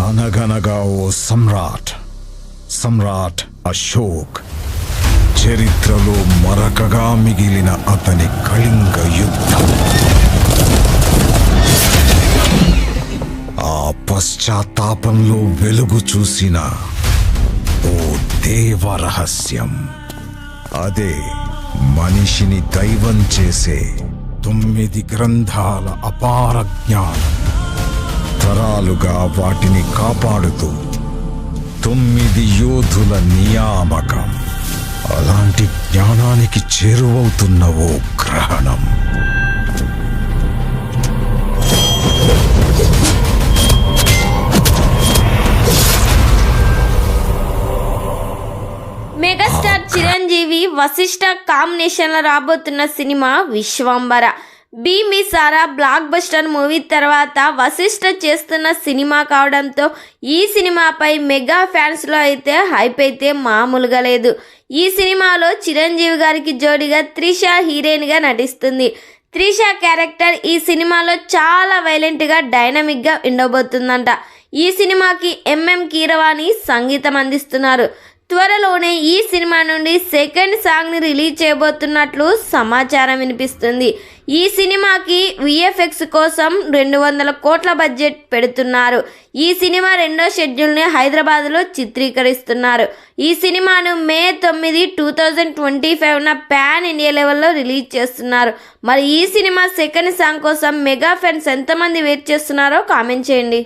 అనగనగా ఓ సమ్రాట్ అశోక్, చరిత్రలో మరకగా మిగిలిన అతని కళింగ యుద్ధం, ఆ పశ్చాత్తాపంలో వెలుగు చూసిన ఓ దేవరహస్యం. అదే మనిషిని దైవం చేసే 9 గ్రంథాల అపార జ్ఞానం. తరాలుగా వాటిని కాపాడుతూ 9 యోధుల నియామకం. అలాంటి జ్ఞానానికి చేరువవుతున్న ఓ గ్రహణం. మెగాస్టార్ చిరంజీవి వశిష్ఠ కాంబినేషన్లో రాబోతున్న సినిమా Vishwambhara. Bimbisara blockbuster movie తర్వాత వశిష్ఠ చేస్తున్న సినిమా కావడంతో ఈ సినిమాపై మెగా ఫ్యాన్స్లో అయితే హైప్ అయితే మామూలుగా లేదు. ఈ సినిమాలో చిరంజీవి గారికి జోడిగా త్రిష హీరోయిన్గా నటిస్తుంది. త్రిష క్యారెక్టర్ ఈ సినిమాలో చాలా వైలెంట్గా డైనమిక్గా ఉండబోతుందంట. ఈ సినిమాకి ఎంఎం కీరవాణి సంగీతం అందిస్తున్నారు. త్వరలోనే ఈ సినిమా నుండి సెకండ్ సాంగ్ని రిలీజ్ చేయబోతున్నట్లు సమాచారం వినిపిస్తుంది. ఈ సినిమాకి విఎఫ్ఎక్స్ కోసం 200 కోట్ల బడ్జెట్ పెడుతున్నారు. ఈ సినిమా 2వ షెడ్యూల్ని హైదరాబాద్లో చిత్రీకరిస్తున్నారు. ఈ సినిమాను మే 9, 2025న పాన్ ఇండియా లెవెల్లో రిలీజ్ చేస్తున్నారు. మరి ఈ సినిమా సెకండ్ సాంగ్ కోసం మెగా ఫ్యాన్స్ ఎంతమంది వెయిట్ చేస్తున్నారో కామెంట్ చేయండి.